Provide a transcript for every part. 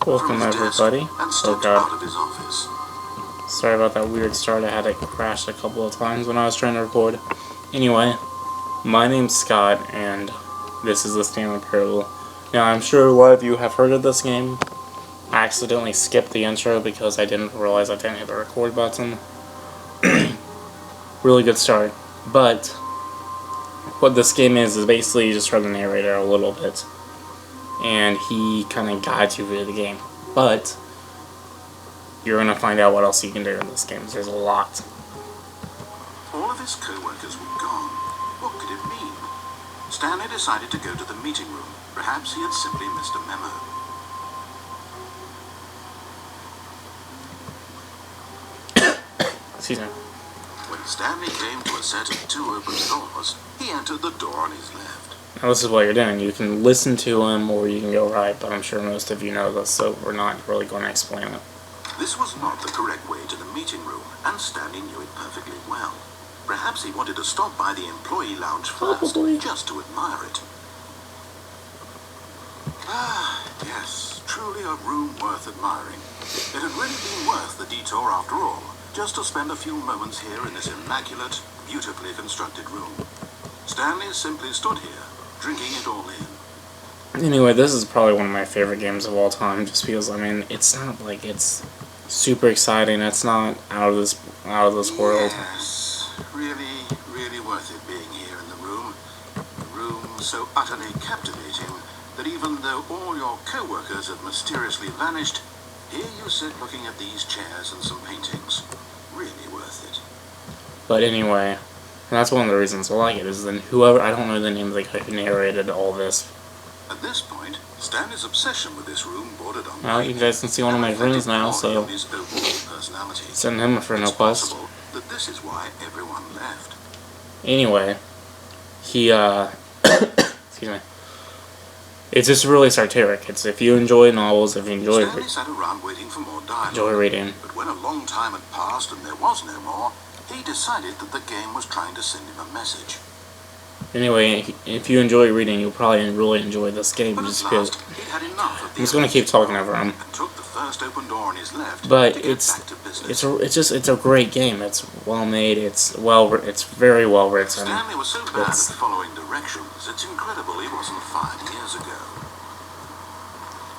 Welcome everybody. Oh god. Sorry about that weird start. I had it crash a couple of times when I was trying to record. Anyway, my name's Scott, and this is the Stanley Parable. Now, I'm sure a lot of you have heard of this game. I accidentally skipped the intro because I didn't realize I didn't hit the record button. Really good start. But what this game is basically you just run the narrator a little bit, and he kind of guides you through the game. But you're going to find out what else you can do in this game. There's a lot. All of his co-workers were gone. What could it mean? Stanley decided to go to the meeting room. Perhaps he had simply missed a memo. Excuse me. When Stanley came to a set of two open doors, he entered the door on his left. Now this is what you're doing. You can listen to him or you can go right, but I'm sure most of you know this, so we're not really going to explain it. This was not the correct way to the meeting room, and Stanley knew it perfectly well. Perhaps he wanted to stop by the employee lounge first, just to admire it. Ah, yes, truly a room worth admiring. It had really been worth the detour after all, just to spend a few moments here in this immaculate, beautifully constructed room. Stanley simply stood here, drinking it all in. Anyway, this is probably one of my favorite games of all time, just because, I mean, it's not like it's super exciting. It's not out of this world. Yes, really worth it being here in the room. A room so utterly captivating that even though all your co-workers have mysteriously vanished, here you sit looking at these chairs and some paintings. Really worth it. But anyway, that's one of the reasons I like it, is then whoever, I don't know the name of the guy who narrated all this. At this point, Stanley's obsession with this room bordered on... Well, you guys can see one of my friends now, so send him a friend request. That this is why everyone left. Anyway, he, excuse me. It's just really satiric. It's if you enjoy novels, if you enjoy Stanley sat around waiting for more dialogue. Enjoy reading. But when a long time had passed and there was no more, he decided that the game was trying to send him a message. Anyway, if you enjoy reading, you'll probably really enjoy this game. Just because I'm just going to keep talking over him. But it's a great game. It's well made. It's very well written. Stanley was so bad at following directions. It's incredible he wasn't 5 years ago.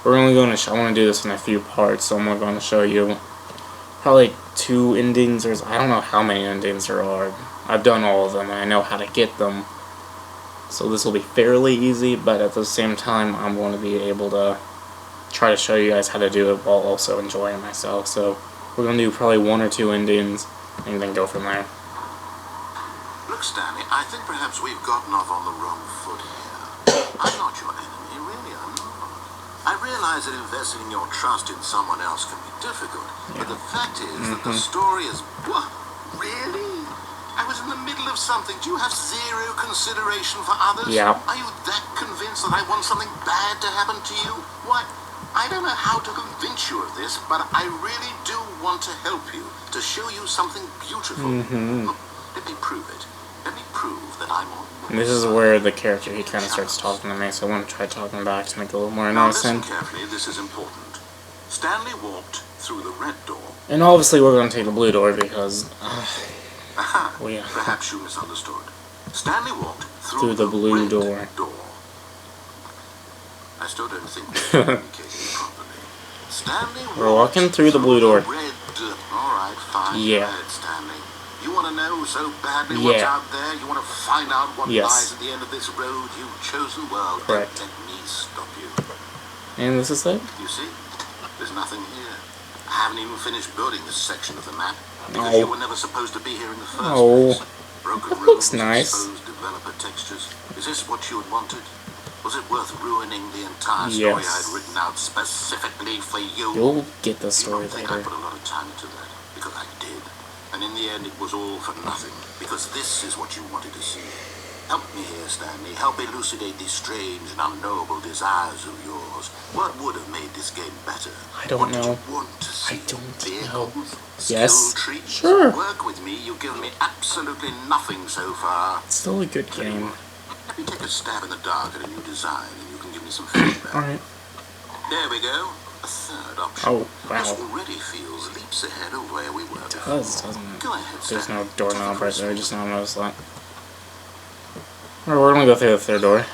We're only going to. I want to do this in a few parts, so I'm going to show you probably 2 endings. I don't know how many endings there are. I've done all of them, and I know how to get them. So this will be fairly easy, but at the same time, I'm going to be able to try to show you guys how to do it while also enjoying myself. So we're going to do probably 1 or 2 endings, and then go from there. Look, Stanley, I think perhaps we've gotten off on the wrong foot here. I'm not your enemy, really, I'm not. I realize that investing your trust in someone else can be difficult, but the fact is that the story is... What? Really? I was in the middle of something. Do you have zero consideration for others? Yeah. Are you that convinced that I want something bad to happen to you? Why, I don't know how to convince you of this, but I really do want to help you, to show you something beautiful. Let me prove it. Let me prove that I'm on. And this is where the character, he kind of starts talking to me, so I want to try talking back to make it a little more nice. Now listen carefully, this is important. Stanley walked through the red door. And obviously we're going to take the blue door because... Perhaps you misunderstood. Stanley walked through the blue door. I still don't think we're communicating properly. Stanley we're walking through the blue door. Alright, fine. Yeah. Stanley. You want to know so badly what's out there? You want to find out what lies at the end of this road you've chosen? Well, correct. Don't let me stop you. And this is it? You see? There's nothing here. I haven't even finished building this section of the map. Because you were never supposed to be here in the first place. Broken that looks rooms, nice. Exposed developer textures. Is this what you had wanted? Was it worth ruining the entire story I had written out specifically for you? You'll get the story later. You don't think I put a lot of time into that? Because I did. And in the end it was all for nothing. Because this is what you wanted to see. Help me here, Stanley. Help elucidate these strange and unknowable desires of yours. What would have made this game better? I don't know. What did you want to see? I don't Vehicles? know. Skill Yes. trees? Sure. Work with me. You've given me absolutely nothing so far. It's still a good game. Let me take a stab in the dark at a new design, and you can give me some feedback. Alright. There we go. a third option. Oh, wow. This already feels leaps ahead of where we were It before. does, doesn't it? Go ahead, There's Stanley. no doorknob right there, I just now noticed that. Alright, we're gonna go through the third door.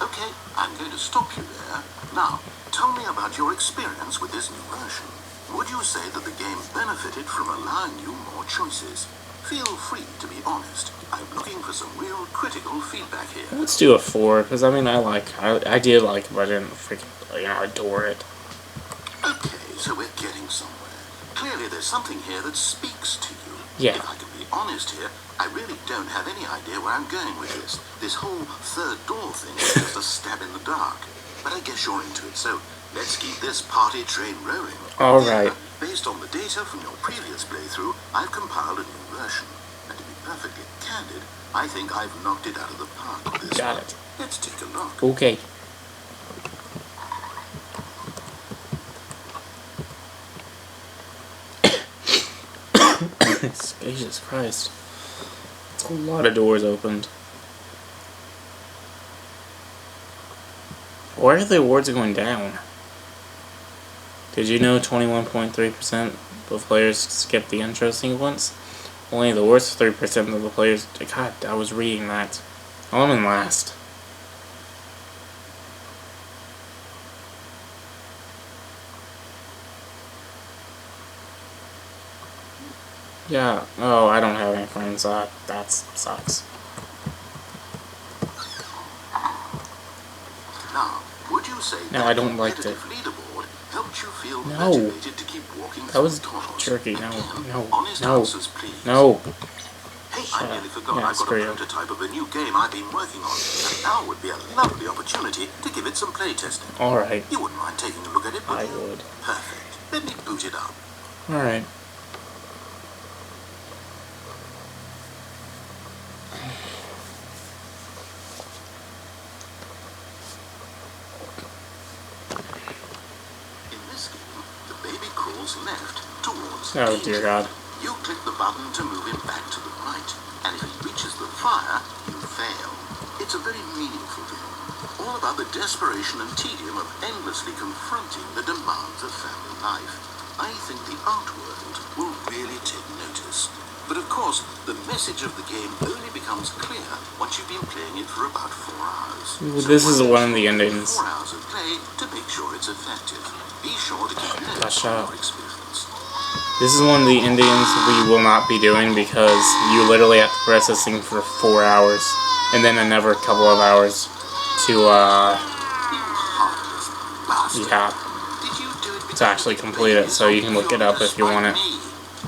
Okay, I'm going to stop you there. Now, tell me about your experience with this new version. Would you say that the game benefited from allowing you more choices? Feel free to be honest. I'm looking for some real critical feedback here. Let's do a 4, because I mean, I did like it, but I didn't freaking, adore it. Okay, so we're getting somewhere. Clearly there's something here that speaks to you. Yeah. If I can be honest here, I really don't have any idea where I'm going with this. This whole third door thing is just a stab in the dark. But I guess you're into it, so let's keep this party train rolling. Alright. Based on the data from your previous playthrough, I've compiled a new version. And to be perfectly candid, I think I've knocked it out of the park with this Got one. it. Let's take a look. Okay. Jesus Christ. It's a lot of doors opened. Why are the awards going down? Did you know 21.3% of players skip the intro sequence? Only the worst 3% of the players... God, I was reading that. I'm in last. Yeah. Oh, I don't have any friends. That sucks. Now, would you say No, that I don't like competitive that. leaderboard helped you feel No. motivated to keep walking That was through tunnels? jerky. No, Again, no, honest no, answers, please. no. Hey, Shut I up. nearly forgot. Yeah, I've got screw a you. prototype of a new game I've been working on, and now would be a lovely opportunity to give it some playtesting. Alright. You wouldn't mind taking a look at it, would I you? would. Perfect. Let me boot it up. Alright. In this game, the baby crawls left towards Oh, danger. dear God. You click the button to move him back to the right, and if he reaches the fire, you fail. It's a very meaningful game, all about the desperation and tedium of endlessly confronting the demands of family life. I think the art world will really take notice. But of course, the message of the game only becomes clear once you've been playing it for about 4 hours. Well, this is one of the ensure you get endings. 4 hours of play to make sure it's effective. Be sure to keep notes Shut on up. your experience. This is one of the endings we will not be doing because you literally have to press this thing for 4 hours and then another couple of hours to, yeah, Did you do it to actually complete it, so you can look it up if you want it.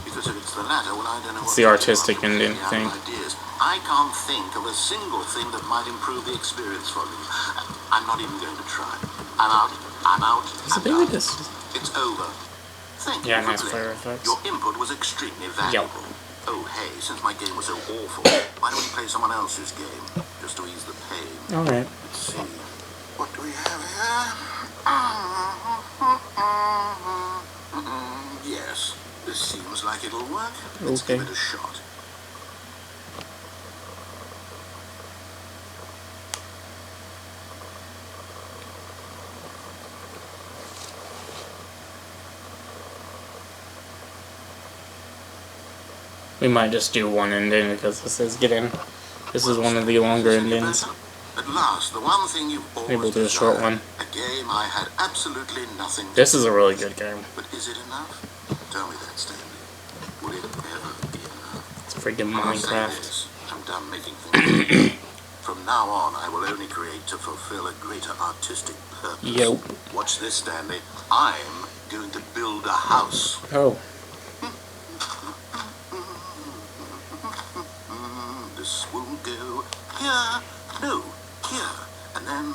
Because if it's the latter, well, I don't know It's what the to do. artistic I'm ending completely out thing. of ideas. I can't think of a single thing that might improve the experience for me. I'm not even going to try. I'm out. I'm out. It's a I'm baby done. disc. It's over. Thank Yeah, you for nice playing. player effects. Your input was extremely valuable. Oh, hey, since my game was so awful, why don't we play someone else's game? Just to ease the pain. Alright. Let's see. What do we have here? Yes, this seems like it'll work. Let's Okay. give it a shot. We might just do one ending because this is this is one of the longer endings. At last, the one thing you've always Maybe we'll do a short desired. one. A game I had absolutely nothing to This is a really good game. But is it enough? Tell me that, Stanley. Will it ever be enough? It's freaking I'll say Minecraft. this, I'm done making things. From now on, I will only create to fulfill a greater artistic purpose. Yo. Watch this, Stanley. I'm going to build a house. Oh. This will go here, no, here, and then.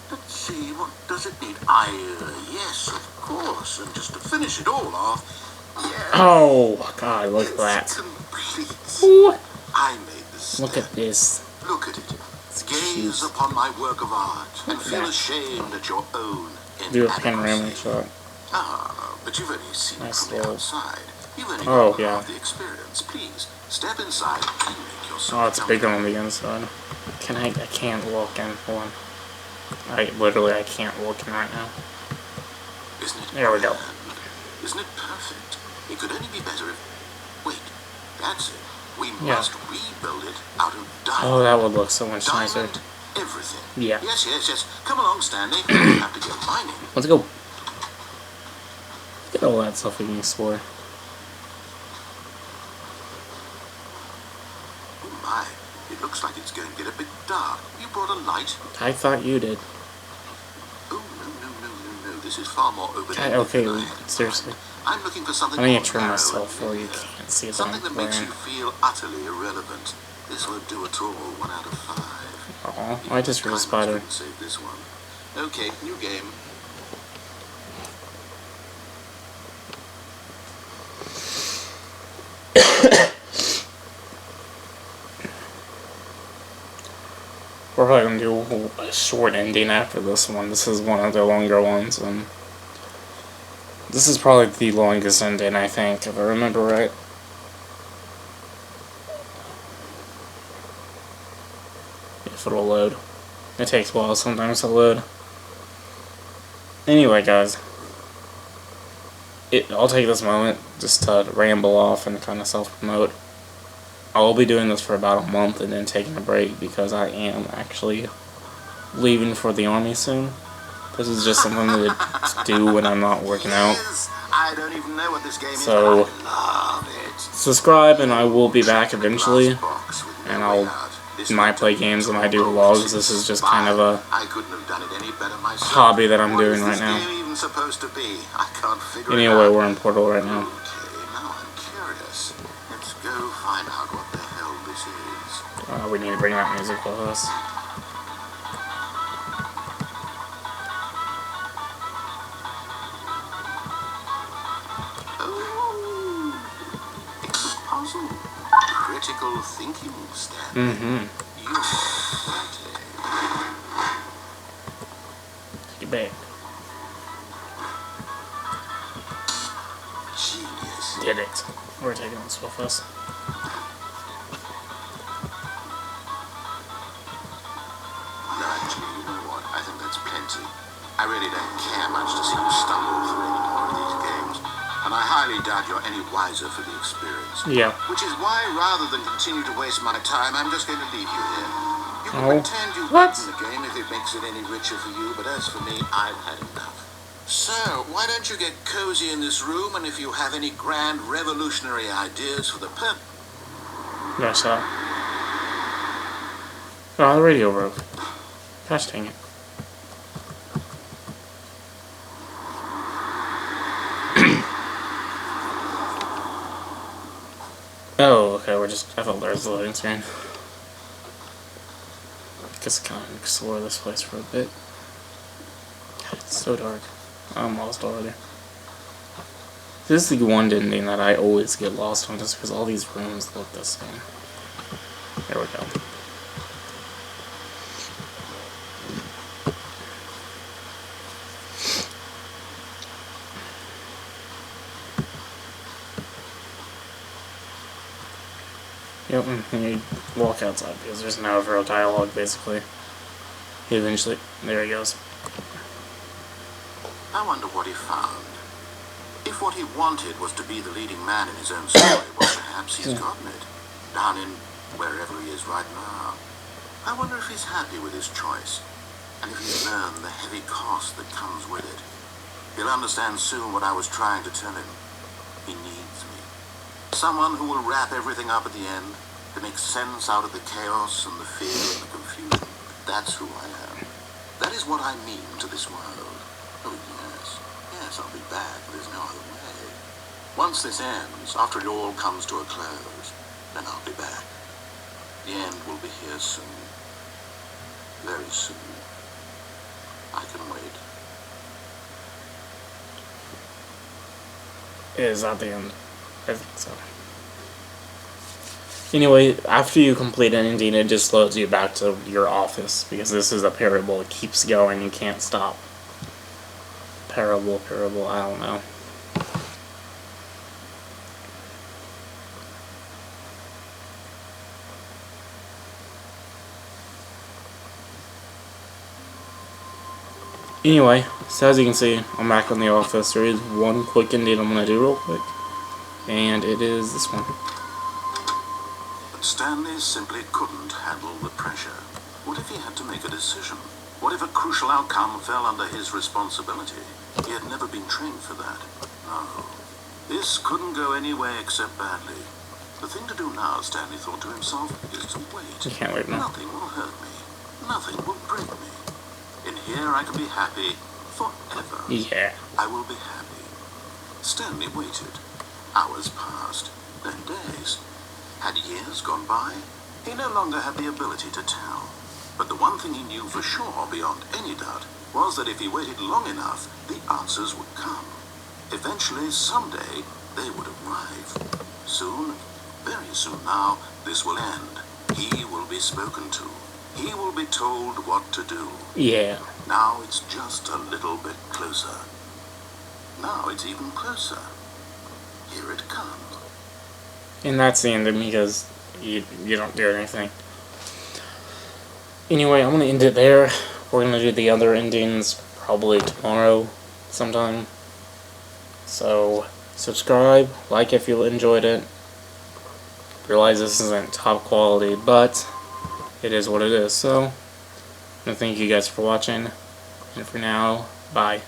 Let's see, what does it need? Yes, of course, and just to finish it all off, yeah. Oh, God, look at that. It's complete. Ooh. I made this. Look at this. Look at it. Gaze Jeez. upon my work of art and Look at feel that. ashamed at your own Do a panoramic inadequacy. shot. Ah, but you've only seen Nice it from the little- outside. You've only Oh, got yeah. half the experience. Please, step inside and make yourself Oh, it's bigger comfortable. on the inside. I can't walk in. Hold on. I can't walk in right now. Isn't it There we go. grand? Isn't it perfect? It could only be better if... Wait, that's it. We must rebuild it out of diamond. Oh, that would look so much nicer. Diamond everything. Yeah. Yes. Come along, Stanley. We have to go mining. Let's go. Get all that stuff we can explore. Oh my, it looks like it's going to get a bit dark. You brought a light? I thought you did. Oh, no. This is far more open-ended Okay, than I had in seriously. mind. I'm looking for something I need more to trim narrow myself and where you linear. can't see that Something I'm that makes wearing. you feel utterly irrelevant. This won't do at all. 1 out of 5. Aw, I just real spider. Save this one. Okay, new game. We're probably gonna do a short ending after this one. This is one of the longer ones, and this is probably the longest ending, I think, if I remember right. If it'll load. It takes a while sometimes to load. Anyway, guys. I'll take this moment just to ramble off and kind of self-promote. I'll be doing this for about a month and then taking a break because I am actually leaving for the army soon. This is just something to do when I'm not working out. I don't even know what this game So, is, but I love it. Subscribe and I will be back eventually. And I might play games and I do vlogs. This is just kind of a hobby that I'm doing right now. Anyway, we're in Portal right now. Find out what the hell this is. We need to bring that music with us. Oh, it's a puzzle. Critical thinking, Stanley. You're Get back. genius. Did it. We're taking this with us. Actually, you know what? I think that's plenty. I really don't care much to see you stumble through any more of these games. And I highly doubt you're any wiser for the experience. Yeah. Which is why, rather than continue to waste my time, I'm just going to leave you here. You can pretend you've beaten the game if it makes it any richer for you, but as for me, I've had enough. So, why don't you get cozy in this room, and if you have any grand revolutionary ideas for the purpose... That's that. Oh, the radio broke. Gosh dang it. Oh, okay, I thought there was a loading screen. Guess I kind of explore this place for a bit. God, it's so dark. I'm lost already. This is the one ending that I always get lost on just because all these rooms look the same. There we go. Yep, and you walk outside because there's no real dialogue basically. He eventually, there he goes. I wonder what he found. If what he wanted was to be the leading man in his own story, well, perhaps he's gotten it. Down in wherever he is right now. I wonder if he's happy with his choice, and if he's learned the heavy cost that comes with it. He'll understand soon what I was trying to tell him. He needs me. Someone who will wrap everything up at the end, to make sense out of the chaos and the fear and the confusion. That's who I am. That is what I mean to this world. Oh, yes. Yes, I'll be back. There's no other way. Once this ends, after it all comes to a close, then I'll be back. The end will be here soon. Very soon. I can wait. Is that the end? I think so. Anyway, after you complete an ending, it just loads you back to your office, because this is a parable. It keeps going, you can't stop. Parable, I don't know. Anyway, so as you can see, I'm back in the office. There is one quick ending I'm going to do real quick, and it is this one. But Stanley simply couldn't handle the pressure. What if he had to make a decision? What if a crucial outcome fell under his responsibility? He had never been trained for that. No. This couldn't go any way except badly. The thing to do now, Stanley thought to himself, is to wait. You can't wait now. Nothing will hurt me. Nothing will break me. In here I can be happy forever. Yeah. I will be happy. Stanley waited. Hours passed, then days. Had years gone by? He no longer had the ability to tell. But the one thing he knew for sure, beyond any doubt, was that if he waited long enough, the answers would come. Eventually, someday, they would arrive. Soon, very soon now, this will end. He will be spoken to. He will be told what to do. Yeah. Now it's just a little bit closer. Now it's even closer. Here it comes. And that's the ending because you don't do anything. Anyway, I'm going to end it there. We're going to do the other endings probably tomorrow sometime. So, subscribe, like if you enjoyed it. Realize this isn't top quality, but it is what it is. So, I want to thank you guys for watching. And for now, bye.